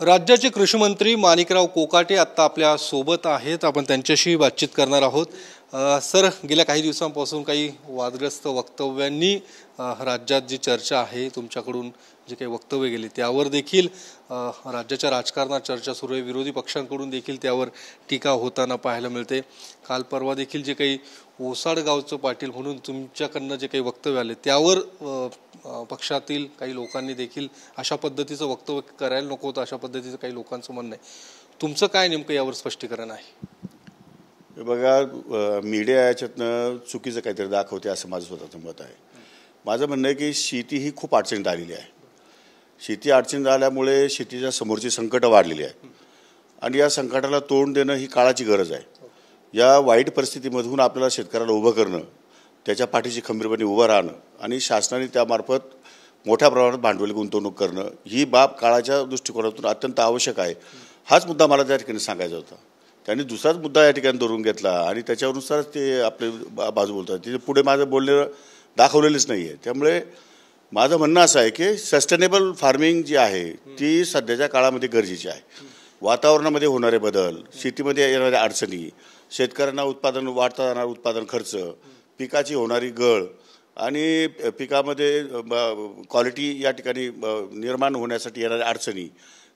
राज्याचे कृषी मंत्री माणिकराव कोकाटे आता आपल्या सोबत आहेत। आपण त्यांच्याशी बातचीत करणार आहोत। सर, गेल्या काही दिवसांपासून काही वादग्रस्त वक्तव्यांनी राज्यात जी चर्चा आहे, तुमच्याकडून जे काही वक्तव्य गेले त्यावर देखील राज्याच्या राजकारणात चर्चा सुरू आहे। विरोधी पक्षांकडून देखील त्यावर टीका होताना पाहायला मिळते। काल परवा देखील जे काही ओसाडगावचं पाटील म्हणून तुमच्याकडनं जे काही वक्तव्य आले त्यावर पक्षातील काही लोकांनी देखील अशा पद्धतीचं वक्तव्य करायला नको होतं, अशा पद्धतीचं काही लोकांचं म्हणणं आहे। तुमचं काय नेमकं यावर स्पष्टीकरण आहे? बघा, मीडिया याच्यातनं चुकीचं काहीतरी दाखवते असं माझं स्वतःचं मत आहे। माझं म्हणणं आहे की शेती ही खूप अडचणीत आलेली आहे। शेती अडचणीत आल्यामुळे शेतीच्या समोरची संकटं वाढलेली आहेत आणि या संकटाला तोंड देणं ही काळाची गरज आहे। या वाईट परिस्थितीमधून आपल्याला शेतकऱ्याला उभं करणं, त्याच्या पाठीशी खंबीरपणे उभं राहणं आणि शासनाने त्यामार्फत मोठ्या प्रमाणात भांडवली गुंतवणूक करणं ही बाब काळाच्या दृष्टिकोनातून अत्यंत आवश्यक आहे। हाच मुद्दा मला त्या ठिकाणी सांगायचा होता। त्यांनी दुसराच मुद्दा या ठिकाणी धरून घेतला आणि त्याच्यानुसारच ते आपले बाजू बोलतात। तिथे पुढे माझं बोलणं दाखवलेलंच नाही आहे। त्यामुळे माझं म्हणणं असं आहे की सस्टेनेबल फार्मिंग जी आहे ती सध्याच्या काळामध्ये गरजेची आहे। वातावरणामध्ये होणारे बदल, शेतीमध्ये येणाऱ्या अडचणी, शेतकऱ्यांना वाढता जाणारा उत्पादन खर्च, पिकाची होणारी गळ आणि पिकामध्ये क्वालिटी या ठिकाणी निर्माण होण्यासाठी येणाऱ्या अडचणी,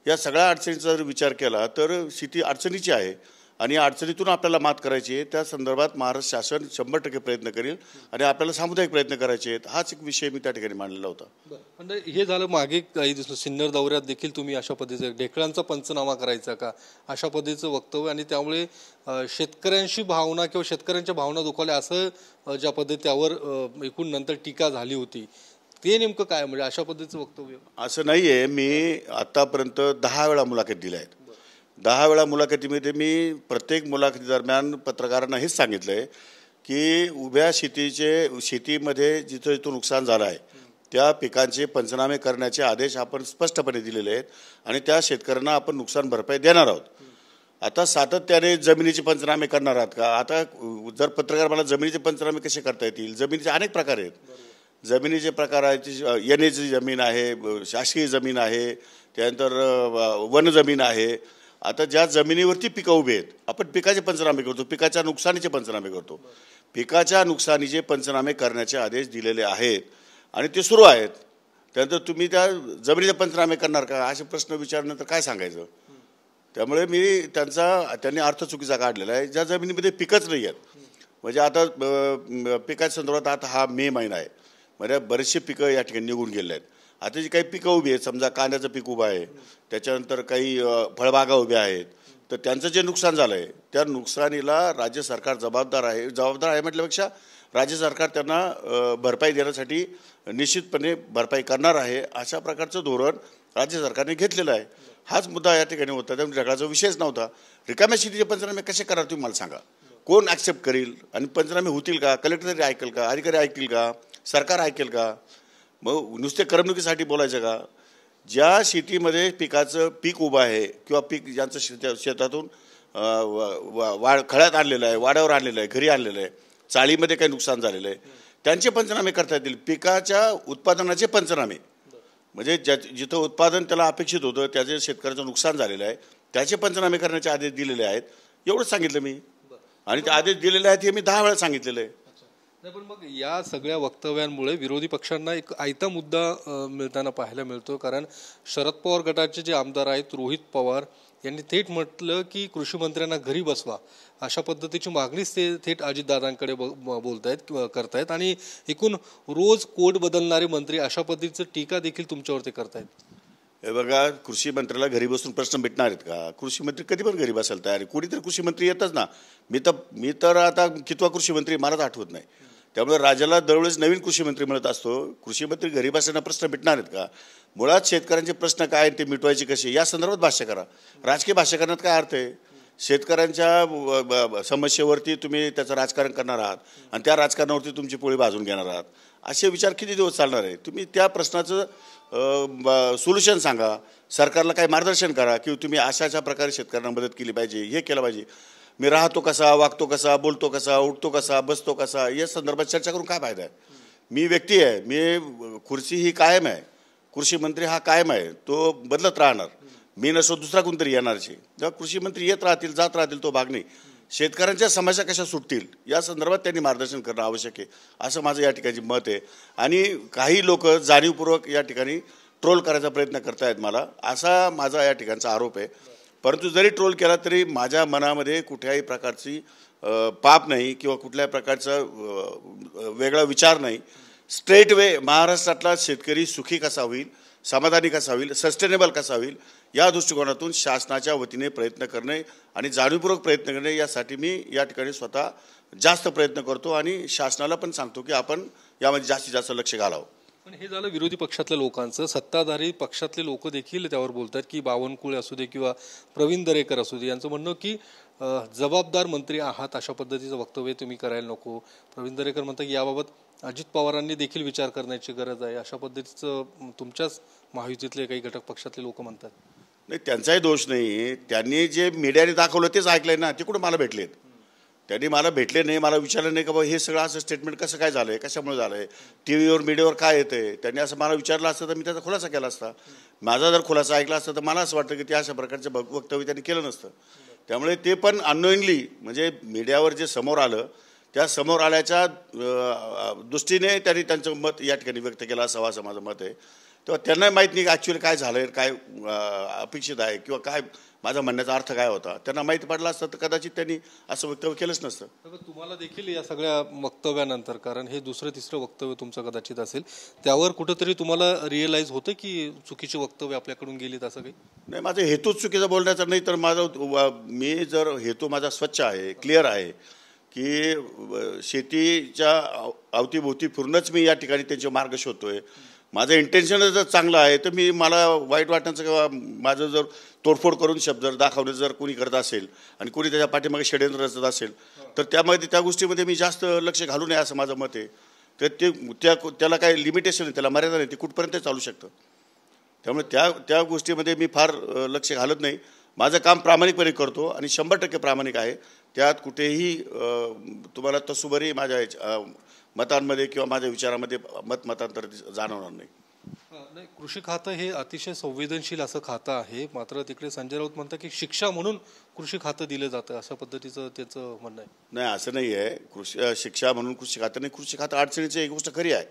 या सगळ्या अडचणीचा जर विचार केला तर शेती अडचणीची आहे आणि या अडचणीतून आपल्याला मात करायची आहे। त्या संदर्भात महाराष्ट्र शासन 100% प्रयत्न करेल आणि आपल्याला सामुदायिक प्रयत्न करायचे आहेत। हाच एक विषय मी त्या ठिकाणी मांडलेला होता। म्हणजे हे झालं मागे काही दिवस सिन्नर दौऱ्यात देखील तुम्ही अशा पद्धतीचं ढेकळांचा पंचनामा करायचा का अशा पद्धतीचं वक्तव्य आणि त्यामुळे शेतकऱ्यांशी भावना किंवा शेतकऱ्यांच्या भावना दुखावल्या असं ज्या पद्धती त्यावर एकूण नंतर टीका झाली होती, ते नेमकं काय म्हणजे अशा पद्धतीचं वक्तव्य? असं नाही आहे। मी आतापर्यंत 10 वेळा मुलाखत दिल्या आहेत। 10 वेळा मुलाखतीमध्ये मी प्रत्येक मुलाखती दरम्यान पत्रकारांना हेच सांगितलं आहे की उभ्या शेतीमध्ये जिथं जिथं नुकसान झालं आहे त्या पिकांचे पंचनामे करण्याचे आदेश आपण स्पष्टपणे दिलेले आहेत आणि त्या शेतकऱ्यांना आपण नुकसान भरपाई देणार आहोत। आता सातत्याने जमिनीचे पंचनामे करणार आहात का? आता जर पत्रकार मला जमिनीचे पंचनामे कसे करता येतील? जमिनीचे अनेक प्रकार आहेत। जमिनीचे प्रकार आहेत, एनएची जमीन आहे, शासकीय जमीन आहे, त्यानंतर वन जमीन आहे। आता ज्या जमिनीवरती पिकं उभी आहेत आपण पिकाचे पंचनामे करतो, पिकाच्या नुकसानीचे पंचनामे करतो। पिकाच्या नुकसानीचे पंचनामे करण्याचे आदेश दिलेले आहेत आणि ते सुरू आहेत। त्यानंतर तुम्ही त्या जमिनीचे पंचनामे करणार का असे प्रश्न विचारल्यानंतर काय सांगायचं? त्यामुळे त्यांनी अर्थ चुकीचा काढलेला आहे। ज्या जमिनीमध्ये पिकच नाही आहेत, म्हणजे आता पिकाच्या संदर्भात आता हा मे महिना आहे, म्हणजे बरेचसे पिकं या ठिकाणी निघून गेले आहेत। आता जी काही पिकं उभी आहेत, समजा कांद्याचं पीक उभं आहे, त्याच्यानंतर काही फळबागा उभ्या आहेत, तर त्यांचं जे नुकसान झालं आहे त्या नुकसानीला राज्य सरकार जबाबदार आहे म्हटल्यापेक्षा राज्य सरकार त्यांना भरपाई देण्यासाठी निश्चितपणे भरपाई करणार आहे। अशा प्रकारचं धोरण राज्य सरकारने घेतलेलं आहे। हाच मुद्दा या ठिकाणी होता। त्यामुळे ढगाचा विषयच नव्हता। रिकाम्या शेतीचे पंचनामे कसे करा तुम्ही मला सांगा? कोण ॲक्सेप्ट करील आणि पंचनामे होतील का? कलेक्टर तरी ऐकेल का? अधिकारी ऐकतील का? सरकार ऐकेल का? मग नुसते करमणुकीसाठी बोलायचं का? ज्या शेतीमध्ये पिकाचं पीक उभं आहे किंवा पीक ज्यांचं शेतातून खळ्यात आणलेलं आहे, वाड्यावर आणलेलं आहे, घरी आणलेलं आहे, चाळीमध्ये काही नुकसान झालेलं आहे, त्यांचे पंचनामे करता येतील। पिकाच्या उत्पादनाचे पंचनामे म्हणजे जिथं उत्पादन त्याला अपेक्षित होतं त्याचे शेतकऱ्याचं नुकसान झालेलं आहे त्याचे पंचनामे करण्याचे आदेश दिलेले आहेत। एवढंच सांगितलं मी आणि ते आदेश दिलेले आहेत हे मी 10 वेळा सांगितलेलं आहे। पण मग या सगळ्या वक्तव्यांमुळे विरोधी पक्षांना एक आयता मुद्दा मिळताना पाहायला मिळतो। कारण शरद पवार गटाचे जे आमदार आहेत रोहित पवार यांनी थेट म्हटलं की कृषी मंत्र्यांना घरी बसवा अशा पद्धतीची मागणीच ते थेट अजितदादांकडे बोलतायत करतायत आणि एकूण रोज कोड बदलणारे मंत्री अशा पद्धतीचं टीका देखील तुमच्यावरती करतायत। हे बघा, कृषी मंत्र्याला घरी बसून प्रश्न भेटणार आहेत का? कृषी मंत्री कधी पण घरी बसायला तयार आहे। कोणीतरी कृषी मंत्री येतच ना। मी तर आता कितवा कृषी मंत्री मलाच आठवत नाही। त्यामुळे राज्याला दरवेळेस नवीन कृषी मंत्री मिळत असतो। कृषी मंत्री घरी बसण्याचा प्रश्न मिटणार आहेत का? मुळात शेतकऱ्यांचे प्रश्न काय आहेत ते मिटवायचे कसे या संदर्भात भाष्य करा। राजकीय भाष्य करण्यात काय अर्थ आहे? शेतकऱ्यांच्या समस्येवरती तुम्ही त्याचं राजकारण करणार आहात आणि त्या राजकारणावरती तुमची पोळी भाजून घेणार आहात असे विचार किती दिवस चालणार आहे? तुम्ही त्या प्रश्नाचं सोल्युशन सांगा, सरकारला काही मार्गदर्शन करा की तुम्ही अशा प्रकारे शेतकऱ्यांना मदत केली पाहिजे, हे केलं पाहिजे। मी राहतो कसा, वागतो कसा, बोलतो कसा, उठतो कसा, बसतो कसा या संदर्भात चर्चा करून काय फायदा आहे? मी व्यक्ती आहे, मी खुर्ची ही कायम आहे, कृषी मंत्री हा कायम आहे, तो बदलत राहणार। मी नसो दुसरा कोणतरी येणारचे, जेव्हा कृषी मंत्री येत राहतील जात राहतील तो भाग नाही. शेतकऱ्यांच्या समस्या कशा सुटतील या संदर्भात त्यांनी मार्गदर्शन करणं आवश्यक आहे असं माझं या ठिकाणी मत आहे. आणि काही लोक जाणीवपूर्वक या ठिकाणी ट्रोल करायचा प्रयत्न करतायत मला, असा माझा या ठिकाणचा आरोप आहे. परंतु जरी ट्रोल केला तरी माझ्या मनामध्ये कुठल्याही प्रकारची पाप नाही किंवा कुठल्याही प्रकारचा वेगळा विचार नाही. स्ट्रेट वे महाराष्ट्रातला शेतकरी सुखी कसा होईल, समाधानी कसा होईल, सस्टेनेबल कसा होईल या दृष्टिकोनातून शासनाच्या वतीने प्रयत्न करणे आणि जाणीवपूर्वक प्रयत्न करणे यासाठी मी या ठिकाणी स्वतः जास्त प्रयत्न करतो आणि शासनाला पण सांगतो की आपण यामध्ये जास्तीत जास्त लक्ष घालावं. पण हे झालं विरोधी पक्षातल्या लोकांचं. सत्ताधारी पक्षातले लोक देखील त्यावर बोलतात की बावनकुळे असू दे किंवा प्रवीण दरेकर असू दे, यांचं म्हणणं की जबाबदार मंत्री आहात अशा पद्धतीचं वक्तव्य तुम्ही करायला नको. प्रवीण दरेकर म्हणतात की याबाबत अजित पवारांनी देखील विचार करण्याची गरज आहे, अशा पद्धतीचं तुमच्याच महायुतीतले काही घटक पक्षातले लोक म्हणतात. नाही, त्यांचाही दोष नाही. त्यांनी जे मीडियाने दाखवलं तेच ऐकलंय ना, ते कुठं मला भेटलेत. त्यांनी मला भेटले नाही, मला विचारलं नाही का बाबा हे सगळं असं स्टेटमेंट कसं काय झालंय, कशामुळे झालंय, टी व्हीवर मीडियावर काय येतंय. त्यांनी असं मला विचारलं असतं तर मी त्याचा खुलासा केला असता. माझा जर खुलासा ऐकला असता तर मला असं वाटतं की ते अशा प्रकारचं वक्तव्य त्यांनी केलं नसतं. त्यामुळे ते पण अननोइंगली म्हणजे मीडियावर जे समोर आलं त्या समोर आल्याच्या दृष्टीने त्यांनी त्यांचं मत या ठिकाणी व्यक्त केलं असावं असं माझं मत आहे. तेव्हा त्यांनाही माहीत नाही की ॲक्च्युअली काय झालं आहे, काय अपेक्षित आहे किंवा काय माझा म्हणण्याचा अर्थ काय होता. त्यांना माहिती पडला असतं तर कदाचित त्यांनी असं वक्तव्य केलंच नसतं. तुम्हाला देखील या सगळ्या वक्तव्यानंतर, कारण हे दुसरं तिसरं वक्तव्य तुमचं कदाचित असेल, त्यावर कुठंतरी तुम्हाला रिअलाइज होतं की चुकीची वक्तव्य आपल्याकडून गेलीत असं काही? नाही, माझं हेतूच चुकीचा बोलण्याचा नाही तर मी जर हेतू माझा स्वच्छ आहे, क्लिअर आहे की शेतीच्या अवतीभोवती फिरूनच मी या ठिकाणी त्यांचे मार्ग शोधतोय. माझं इंटेन्शनच जर चांगलं आहे तर मला वाईट वाटण्याचं किंवा माझं जर तोडफोड करून शब्द जर दाखवणं जर कोणी करत असेल आणि कोणी त्याच्या पाठीमागे षड्यंत्र रचत असेल तर त्या गोष्टीमध्ये मी जास्त लक्ष घालू नये असं माझं मत आहे. तर त्याला काही लिमिटेशन आहे, त्याला मर्यादा नाही, ते कुठपर्यंत चालू शकतं. त्यामुळे त्या गोष्टीमध्ये मी फार लक्ष घालत नाही. माझं काम प्रामाणिकपणे करतो आणि 100% प्रामाणिक आहे. त्यात कुठेही तुम्हाला तसुबरी माझ्या मतांमध्ये किंवा माझ्या विचारामध्ये मतांतर जाणवणार नाही. नाही, कृषी खातं हे अतिशय संवेदनशील असं खातं आहे. मात्र तिकडे संजय राऊत म्हणतात की शिक्षा म्हणून कृषी खातं दिलं जातं, अशा पद्धतीचं त्याचं म्हणणं आहे. नाही, असं नाही आहे. शिक्षा म्हणून कृषी खातं नाही. कृषी खातं अडचणीची एक गोष्ट खरी आहे,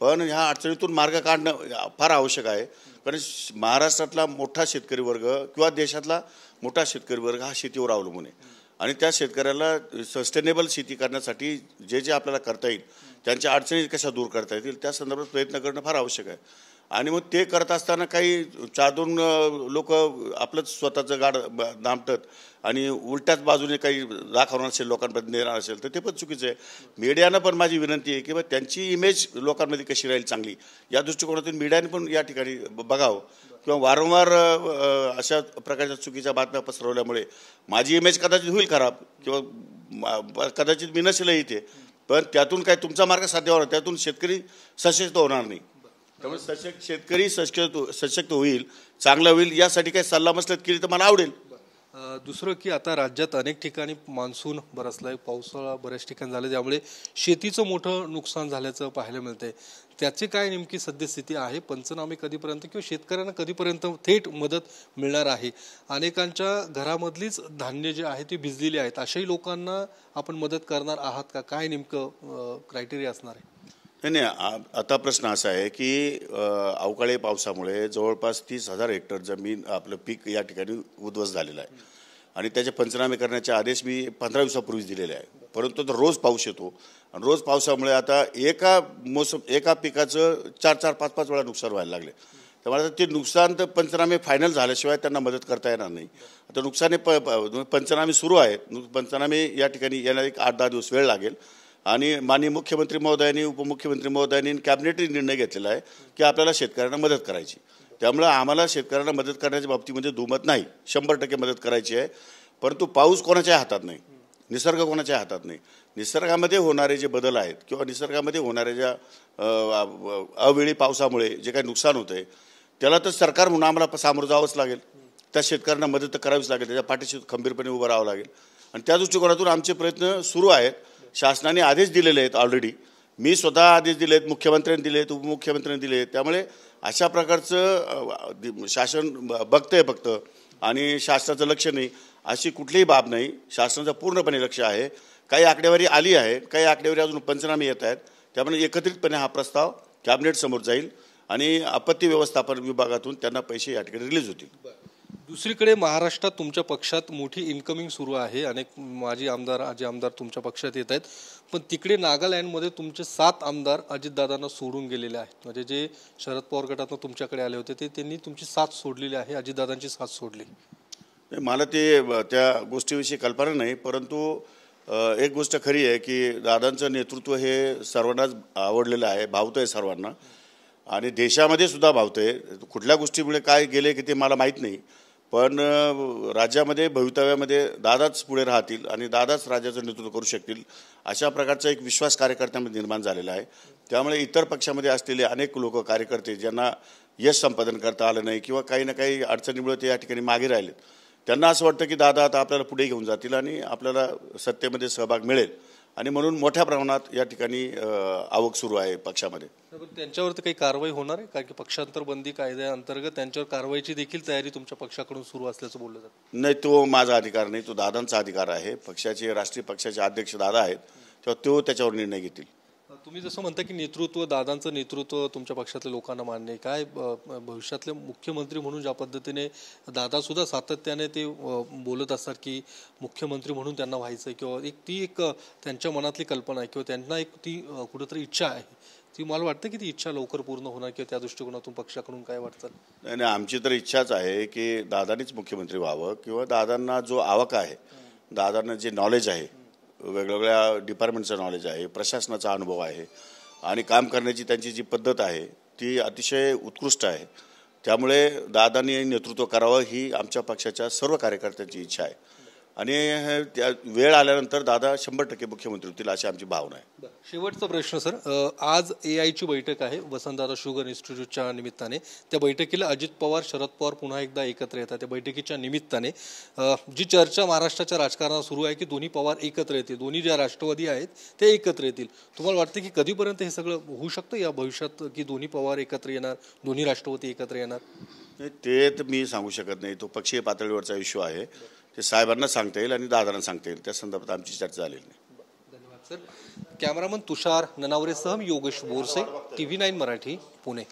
पण ह्या अडचणीतून मार्ग काढणं फार आवश्यक आहे. कारण महाराष्ट्रातला मोठा शेतकरी वर्ग किंवा देशातला मोठा शेतकरी वर्ग हा शेतीवर अवलंबून आहे आणि त्या शेतकऱ्याला सस्टेनेबल शेती करण्यासाठी जे आपल्याला करता येईल, त्यांच्या अडचणी कशा दूर करता येतील त्या संदर्भात प्रयत्न करणं फार आवश्यक आहे. आणि मग ते करत असताना काही 4-2 लोक आपलंच स्वतःचं गाड दामटत आणि उलट्याच बाजूने काही दाखवणार असेल, लोकांपर्यंत नेणार असेल तर ते पण चुकीचं आहे. मीडियानं पण माझी विनंती आहे की बा त्यांची इमेज लोकांमध्ये कशी राहील चांगली या दृष्टिकोनातून मीडियाने पण या ठिकाणी बघावं. किंवा वारंवार अशा प्रकारच्या चुकीच्या बातम्या पसरवल्यामुळे माझी इमेज कदाचित होईल खराब किंवा कदाचित मी नसेल इथे, पण त्यातून काय तुमचा मार्ग साध्य होणार, त्यातून शेतकरी सशक्त होणार नाही. त्यामुळे शेतकरी सशक्त होईल, चांगला होईल यासाठी काही सल्लामसलत केली तर मला आवडेल. दुसरं की आता राज्यात अनेक ठिकाणी मान्सून बरसलाय, पावसाळा बऱ्याच ठिकाणी झालं, त्यामुळे शेतीचं मोठं नुकसान झाल्याचं पाहायला मिळतंय. त्याची काय नेमकी सद्यस्थिती आहे? पंचनामे कधीपर्यंत किंवा शेतकऱ्यांना कधीपर्यंत थेट मदत मिळणार आहे? अनेकांच्या घरामधलीच धान्य जे आहे ते भिजलेली आहेत, अशाही लोकांना आपण मदत करणार आहात का? काय नेमकं क्रायटेरिया असणार आहे? नाही, आता प्रश्न असा आहे की अवकाळी पावसामुळे जवळपास 30,000 हेक्टर जमीन आपलं पीक या ठिकाणी उद्ध्वस्त झालेलं आहे आणि त्याचे पंचनामे करण्याचे आदेश मी 15 दिवसापूर्वीच दिलेले आहे. परंतु तर रोज पाऊस येतो आणि रोज पावसामुळे आता एका पिकाचं 4-4, 5-5 वेळा नुकसान व्हायला लागले. त्यामुळे आता ते नुकसान तर पंचनामे फायनल झाल्याशिवाय त्यांना मदत करता येणार नाही. आता पंचनामे सुरू आहेत. पंचनामे या ठिकाणी येणार 8-10 दिवस वेळ लागेल आणि माननीय मुख्यमंत्री महोदयांनी, उपमुख्यमंत्री महोदयांनी कॅबिनेटने निर्णय घेतलेला आहे की आपल्याला शेतकऱ्यांना मदत करायची. त्यामुळे आम्हाला शेतकऱ्यांना मदत करण्याच्या बाबतीमध्ये दुमत नाही, 100% मदत करायची आहे. परंतु पाऊस कोणाच्या हातात नाही, निसर्ग कोणाच्या हातात नाही. निसर्गामध्ये होणारे जे बदल आहेत किंवा निसर्गामध्ये होणाऱ्या ज्या अवेळी पावसामुळे जे काही नुकसान होतं आहे त्याला तर सरकार म्हणून आम्हाला सामोरं जावंच लागेल. त्या शेतकऱ्यांना मदत तर करावीच लागेल, त्याच्या पाठीशी खंबीरपणे उभं राहावं लागेल आणि त्या दृष्टिकोनातून आमचे प्रयत्न सुरू आहेत. शासनाने आदेश दिलेले आहेत ऑलरेडी. मी स्वतः आदेश दिले आहेत, मुख्यमंत्र्यांनी दिले आहेत, उपमुख्यमंत्र्यांनी दिले आहेत. त्यामुळे अशा प्रकारचं शासन बघतंय फक्त आणि शासनाचं लक्ष नाही अशी कुठलीही बाब नाही. शासनाचं पूर्णपणे लक्ष आहे. काही आकडेवारी आली आहे, काही आकडेवारी अजून पंचनामे येत आहेत. त्यामुळे एकत्रितपणे हा प्रस्ताव कॅबिनेट समोर जाईल आणि आपत्ती व्यवस्थापन विभागातून त्यांना पैसे या ठिकाणी रिलीज होतील. दुसरीकडे महाराष्ट्रात तुमच्या पक्षात मोठी इन्कमिंग सुरू आहे. अनेक माजी आमदार आजी आमदार तुमच्या पक्षात येत आहेत. पण तिकडे नागालँडमध्ये तुमचे 7 आमदार अजितदादांना सोडून गेलेले आहेत. म्हणजे जे शरद पवार गटातून तुमच्याकडे आले होते ते त्यांनी तुमची साथ सोडलेली आहे, अजितदादांची साथ सोडली. मला ते त्या गोष्टीविषयी कल्पना नाही, परंतु एक गोष्ट खरी आहे की दादांचं नेतृत्व हे सर्वांनाच आवडलेलं आहे, भावतं आहे सर्वांना आणि देशामध्ये सुद्धा भावतं आहे. कुठल्या गोष्टीमुळे काय गेले की ते मला माहीत नाही, पण राज्यामध्ये भवितव्यामध्ये दादाच पुढे राहतील आणि दादाच राज्याचं नेतृत्व करू शकतील अशा प्रकारचा एक विश्वास कार्यकर्त्यांमध्ये निर्माण झालेला आहे. त्यामुळे इतर पक्षामध्ये असलेले अनेक लोक कार्यकर्ते ज्यांना यश संपादन करता आलं नाही किंवा काही ना काही अडचणीमुळे ते या ठिकाणी मागे राहिलेत, त्यांना असं वाटतं की दादा आता आपल्याला पुढे घेऊन जातील आणि आपल्याला सत्तेमध्ये सहभाग मिळेल आणि म्हणून मोठ्या प्रमाणात या ठिकाणी आवक सुरू आहे पक्षामध्ये. त्यांच्यावरती काही कारवाई होणार आहे? कारण की पक्षांतर बंदी कायद्याअंतर्गत त्यांच्यावर कारवाईची देखील तयारी तुमच्या पक्षाकडून सुरू असल्याचं बोललं जातं. नाही, तो माझा अधिकार नाही, तो दादांचा अधिकार आहे. पक्षाचे राष्ट्रीय पक्षाचे अध्यक्ष दादा आहेत, तेव्हा तो त्याच्यावर निर्णय घेतील. तुम्ही जसं म्हणता की नेतृत्व दादांचं नेतृत्व तुमच्या पक्षातल्या लोकांना मान्य आहे, काय भविष्यातले मुख्यमंत्री म्हणून ज्या पद्धतीने दादा सुद्धा सातत्याने ते बोलत असतात की मुख्यमंत्री म्हणून त्यांना व्हायचं आहे किंवा एक त्यांच्या मनातली कल्पना आहे किंवा त्यांना एक ती कुठेतरी इच्छा आहे, ती मला वाटतं की ती इच्छा लवकर पूर्ण होणार किंवा त्या दृष्टिकोनातून पक्षाकडून काय वाटतं? नाही, आमची तर इच्छाच आहे की दादांनीच मुख्यमंत्री व्हावं किंवा दादांना जो आवक आहे, दादांना जे नॉलेज आहे, वेगवेगळ्या डिपार्टमेंटचं नॉलेज आहे, प्रशासनाचा अनुभव आहे आणि काम करण्याची त्यांची जी पद्धत आहे ती अतिशय उत्कृष्ट आहे. त्यामुळे दादांनी नेतृत्व करावं ही आमच्या पक्षाच्या सर्व कार्यकर्त्यांची इच्छा आहे आणि त्या वेळ आल्यानंतर दादा 100% मुख्यमंत्री होतील अशी आमची भावना आहे. शेवटचा प्रश्न सर, आज AI ची बैठक आहे वसंतदादा शुगर इन्स्टिट्यूटच्या निमित्ताने. त्या बैठकीला अजित पवार शरद पवार पुन्हा एकदा एकत्र येतात. त्या बैठकीच्या निमित्ताने जी चर्चा महाराष्ट्राच्या राजकारणात सुरू आहे की दोन्ही पवार एकत्र येतील, दोन्ही ज्या राष्ट्रवादी आहेत ते एकत्र येतील, तुम्हाला वाटतं की कधीपर्यंत हे सगळं होऊ शकतं या भविष्यात की दोन्ही पवार एकत्र येणार, दोन्ही राष्ट्रवादी एकत्र येणार? ते तर मी सांगू शकत नाही, तो पक्षीय पातळीवरचा इश्यू आहे. ते साहेबांना सांगता येईल आणि दादांना सांगता येईल, त्या संदर्भात आमची चर्चा झालेली नाही. धन्यवाद सर. कॅमेरामन तुषार ननावरेसह योगेश बोरसे, TV9 मराठी, पुणे.